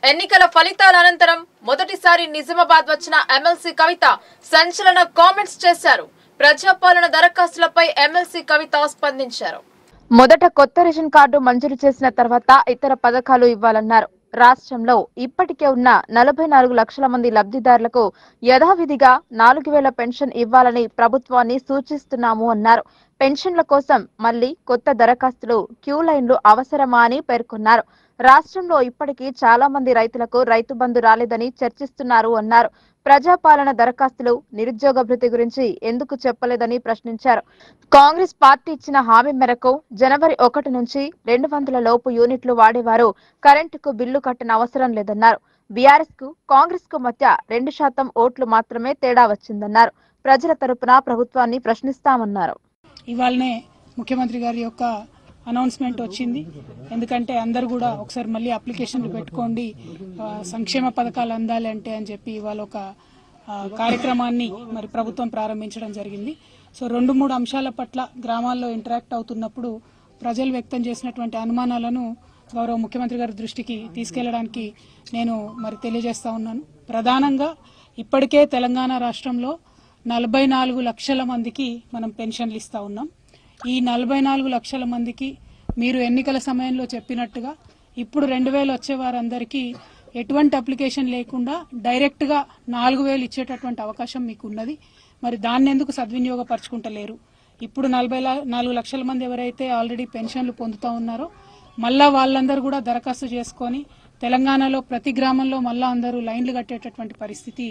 ఎన్నికల ఫలితాల అనంతరం మొదటిసారి నిజామాబాద్ వచ్చిన ఎమ్మెల్సీ కవిత సంచలన కామెంట్స్ చేశారు. ప్రజాపాలన దరఖాస్తులపై ఎమ్మెల్సీ కవిత స్పందించారు. మొదట కొత్త రేషన్ కార్డు మంజూరు చేసిన తర్వాత ఇతర పథకాలు ఇవ్వాలన్నారు. రాష్ట్రంలో ఇప్పటికే ఉన్న 44 లక్షల మంది లబ్ధిదారులకు యథావిధిగా 4000 పెన్షన్ ఇవ్వాలని ప్రభుత్వాన్ని సూచిస్తున్నాము అన్నారు. పెన్షన్ల కోసం మళ్లీ కొత్త దరఖాస్తులు, క్యూ లైన్లు అవసరమా అని పేర్కొన్నారు. రాష్ట్రంలో ఇప్పటికీ చాలా మంది రైతులకు రైతు బంధు రాలేదని చర్చిస్తున్నారు అన్నారు. ప్రజాపాలన దరఖాస్తులు, నిరుద్యోగ భృతి గురించి ఎందుకు చెప్పలేదని ప్రశ్నించారు. కాంగ్రెస్ పార్టీ ఇచ్చిన హామీ మేరకు జనవరి 1 నుంచి 200 లోపు యూనిట్లు వాడేవారు కరెంటుకు బిల్లు కట్టన అవసరం లేదన్నారు. బీఆర్ఎస్ కు కాంగ్రెస్ కు మధ్య 2% ఓట్లు మాత్రమే తేడా వచ్చిందన్నారు. ప్రజల తరపున ప్రభుత్వాన్ని ప్రశ్నిస్తామన్నారు. ఇవాళనే ముఖ్యమంత్రి గారి యొక్క అనౌన్స్మెంట్ వచ్చింది. ఎందుకంటే అందరూ కూడా ఒకసారి మళ్ళీ అప్లికేషన్లు పెట్టుకోండి, సంక్షేమ పథకాలు అందాలి అంటే అని చెప్పి ఇవాళ ఒక కార్యక్రమాన్ని మరి ప్రభుత్వం ప్రారంభించడం జరిగింది. సో 2-3 అంశాల పట్ల గ్రామాల్లో ఇంటరాక్ట్ అవుతున్నప్పుడు ప్రజలు వ్యక్తం చేసినటువంటి అనుమానాలను గౌరవ ముఖ్యమంత్రి గారి దృష్టికి తీసుకెళ్లడానికి నేను మరి తెలియజేస్తా ఉన్నాను. ప్రధానంగా ఇప్పటికే తెలంగాణ రాష్ట్రంలో 44 లక్షల మందికి మనం పెన్షన్లు ఇస్తా ఉన్నాం. ఈ 44 లక్షల మందికి మీరు ఎన్నికల సమయంలో చెప్పినట్టుగా ఇప్పుడు 2000 వచ్చే వారందరికీ ఎటువంటి అప్లికేషన్ లేకుండా డైరెక్ట్గా 4000 ఇచ్చేటటువంటి అవకాశం మీకు ఉన్నది. మరి దాన్ని ఎందుకు సద్వినియోగపరచుకుంటలేరు? ఇప్పుడు 44 లక్షల మంది ఎవరైతే ఆల్రెడీ పెన్షన్లు పొందుతూ ఉన్నారో మళ్ళా వాళ్ళందరూ కూడా దరఖాస్తు చేసుకొని తెలంగాణలో ప్రతి గ్రామంలో మళ్ళా అందరూ లైన్లు కట్టేటటువంటి పరిస్థితి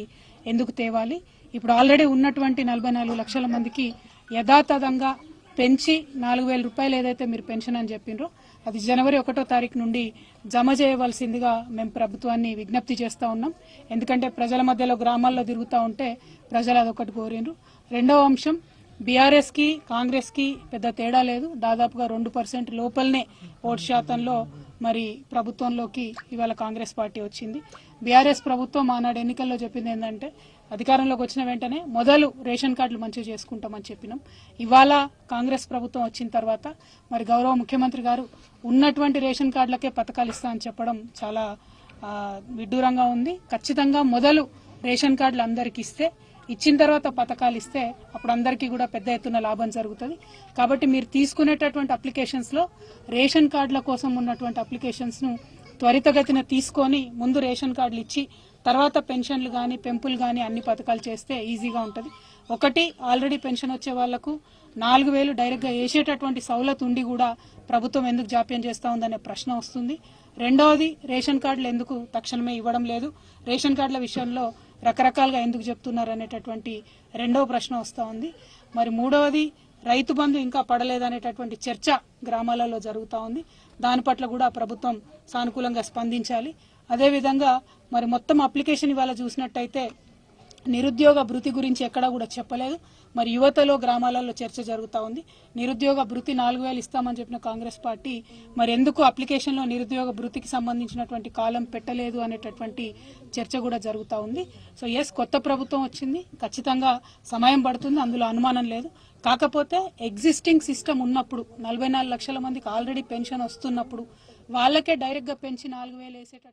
ఎందుకు తేవాలి? ఇప్పుడు ఆల్రెడీ ఉన్నటువంటి 44 లక్షల మందికి యథాతథంగా పెంచి 4000 రూపాయలు ఏదైతే మీరు పెన్షన్ అని చెప్పిండ్రో అది జనవరి 1వ తారీఖు నుండి జమ చేయవలసిందిగా మేము ప్రభుత్వాన్ని విజ్ఞప్తి చేస్తూ ఉన్నాం. ఎందుకంటే ప్రజల మధ్యలో గ్రామాల్లో తిరుగుతూ ఉంటే ప్రజలు అదొకటి కోరిండ్రు. రెండవ అంశం, బీఆర్ఎస్కి కాంగ్రెస్కి పెద్ద తేడా లేదు. దాదాపుగా 2% లోపలనే ఓటు శాతంలో మరి ప్రభుత్వంలోకి ఇవాళ కాంగ్రెస్ పార్టీ వచ్చింది. బీఆర్ఎస్ ప్రభుత్వం ఆనాడు ఎన్నికల్లో చెప్పింది ఏంటంటే అధికారంలోకి వచ్చిన వెంటనే మొదలు రేషన్ కార్డులు మంచిగా చేసుకుంటామని చెప్పినాం. ఇవాళ కాంగ్రెస్ ప్రభుత్వం వచ్చిన తర్వాత మరి గౌరవ ముఖ్యమంత్రి గారు ఉన్నటువంటి రేషన్ కార్డులకే పథకాలు ఇస్తా అని చెప్పడం చాలా విడ్డూరంగా ఉంది. ఖచ్చితంగా మొదలు రేషన్ కార్డులు అందరికి ఇస్తే, ఇచ్చిన తర్వాత పథకాలు ఇస్తే అప్పుడు అందరికీ కూడా పెద్ద ఎత్తున లాభం జరుగుతుంది. కాబట్టి మీరు తీసుకునేటటువంటి అప్లికేషన్స్లో రేషన్ కార్డుల కోసం ఉన్నటువంటి అప్లికేషన్స్ను త్వరితగతిన తీసుకొని ముందు రేషన్ కార్డులు ఇచ్చి తర్వాత పెన్షన్లు కానీ పెంపులు కానీ అన్ని పథకాలు చేస్తే ఈజీగా ఉంటుంది. ఒకటి, ఆల్రెడీ పెన్షన్ వచ్చే వాళ్లకు 4000 డైరెక్ట్గా వేసేటటువంటి సౌలత్ ఉండి కూడా ప్రభుత్వం ఎందుకు జాప్యం చేస్తూ ఉందనే ప్రశ్న వస్తుంది. రెండవది, రేషన్ కార్డులు ఎందుకు తక్షణమే ఇవ్వడం లేదు, రేషన్ కార్డుల విషయంలో రకరకాలుగా ఎందుకు చెప్తున్నారు అనేటటువంటి రెండవ ప్రశ్న వస్తూ ఉంది. మరి మూడవది, రైతు బంధు ఇంకా పడలేదనేటటువంటి చర్చ గ్రామాలలో జరుగుతూ ఉంది. దాని పట్ల కూడా ప్రభుత్వం సానుకూలంగా స్పందించాలి. అదేవిధంగా మరి మొత్తం అప్లికేషన్ ఇవాళ చూసినట్టయితే నిరుద్యోగ భృతి గురించి ఎక్కడా కూడా చెప్పలేదు. మరి యువతలో గ్రామాలలో చర్చ జరుగుతూ ఉంది. నిరుద్యోగ భృతి 4000 ఇస్తామని చెప్పిన కాంగ్రెస్ పార్టీ మరి ఎందుకు అప్లికేషన్లో నిరుద్యోగ భృతికి సంబంధించినటువంటి కాలం పెట్టలేదు అనేటటువంటి చర్చ కూడా జరుగుతూ ఉంది. సో కొత్త ప్రభుత్వం వచ్చింది, ఖచ్చితంగా సమయం పడుతుంది, అందులో అనుమానం లేదు. కాకపోతే ఎగ్జిస్టింగ్ సిస్టమ్ ఉన్నప్పుడు 44 లక్షల మందికి ఆల్రెడీ పెన్షన్ వస్తున్నప్పుడు వాళ్ళకే డైరెక్ట్గా పెంచి 4000 వేసేటట్టు